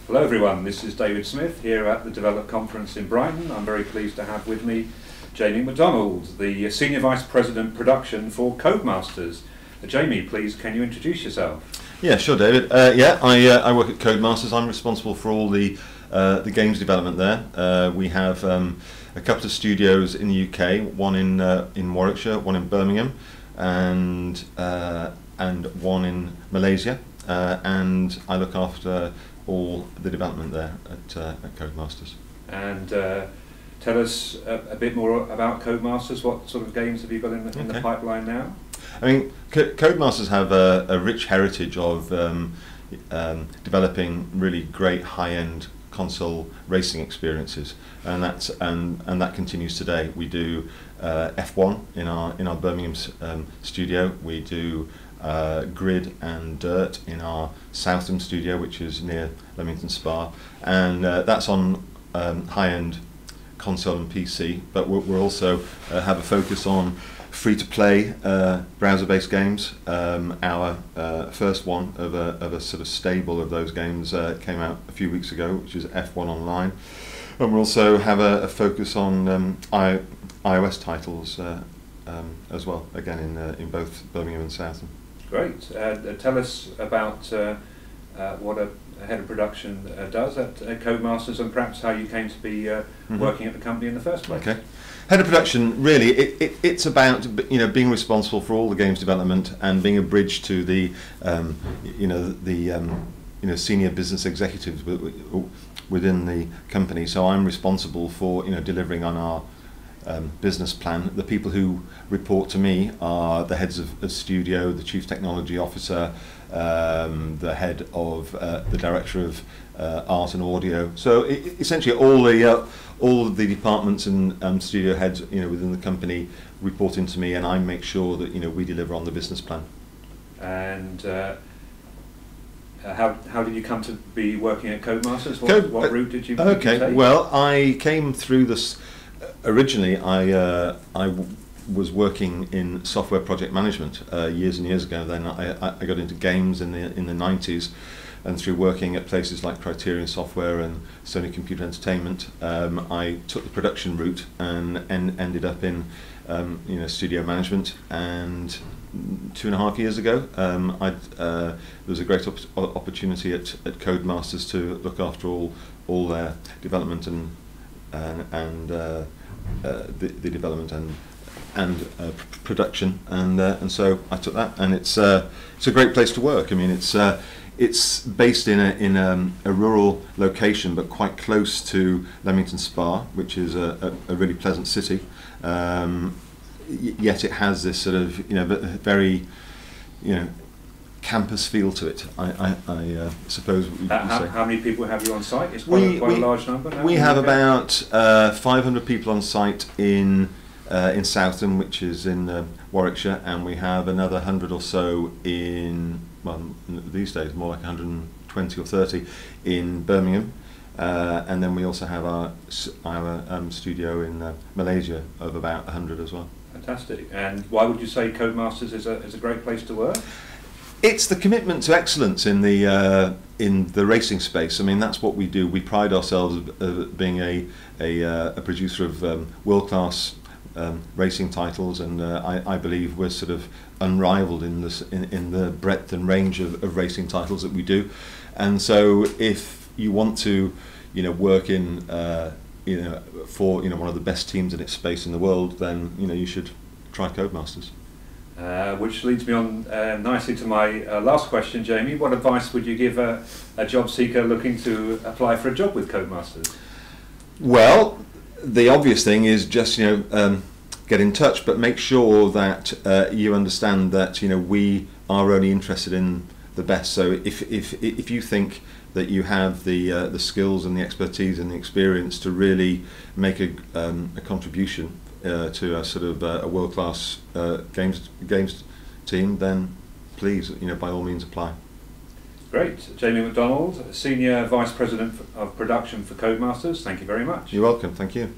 Hello everyone, this is David Smith here at the Develop Conference in Brighton. I'm very pleased to have with me Jamie McDonald, the Senior Vice President Production for Codemasters. Jamie, please can you introduce yourself? Yeah, sure David. I work at Codemasters. I'm responsible for all the games development there. We have a couple of studios in the UK, one in Warwickshire, one in Birmingham, and one in Malaysia. And I look after all the development there at Codemasters. And tell us a bit more about Codemasters. What sort of games have you got in the pipeline now? I mean, Codemasters have a rich heritage of developing really great high-end console racing experiences, and that continues today. We do F1 in our Birmingham studio. We do Grid and Dirt in our Southam studio, which is near Leamington Spa, and that's on high-end console and PC. But we're also have a focus on free-to-play browser-based games. Our first one of a sort of stable of those games came out a few weeks ago, which is F1 Online, and we also have a focus on iOS titles as well, again in both Birmingham and Southam. Great. Tell us about what a head of production does at Codemasters, and perhaps how you came to be working at the company in the first place. Okay. Head of production, really, it's about being responsible for all the games development and being a bridge to the senior business executives within the company. So I'm responsible for delivering on our business plan. The people who report to me are the heads of studio, the chief technology officer, the head of the director of art and audio. So essentially all of the departments and studio heads within the company report into me, and I make sure that we deliver on the business plan. And how did you come to be working at Codemasters? What route did you take? Well, I came through this. Originally, I was working in software project management years and years ago. Then I got into games in the 90s, and through working at places like Criterion Software and Sony Computer Entertainment, I took the production route and ended up in studio management. And 2.5 years ago, there was a great opportunity at Codemasters to look after all their development and the development and production, and so I took that, and it's a great place to work. I mean, it's based in a rural location, but quite close to Leamington Spa, which is a really pleasant city. Yet it has this sort of very campus feel to it. I suppose. How many people have you on site? It's quite a large number now. We have about 500 people on site in Southam, which is in Warwickshire, and we have another 100 or so these days more like 120 or 30 in Birmingham, and then we also have our studio in Malaysia of about 100 as well. Fantastic. And why would you say Codemasters is a great place to work? It's the commitment to excellence in the racing space. I mean, that's what we do. We pride ourselves being a producer of world-class racing titles, and I believe we're sort of unrivaled in the breadth and range of racing titles that we do. And so, if you want to, work in for one of the best teams in its space in the world, then you should try Codemasters. Which leads me on nicely to my last question, Jamie. What advice would you give a job seeker looking to apply for a job with Codemasters? Well, the obvious thing is just get in touch, but make sure that you understand that we are only interested in the best. So if you think that you have the skills and the expertise and the experience to really make a contribution to a sort of a world-class games team, then please, by all means, apply. Great. Jamie McDonald, Senior Vice President of Production for Codemasters. Thank you very much. You're welcome. Thank you.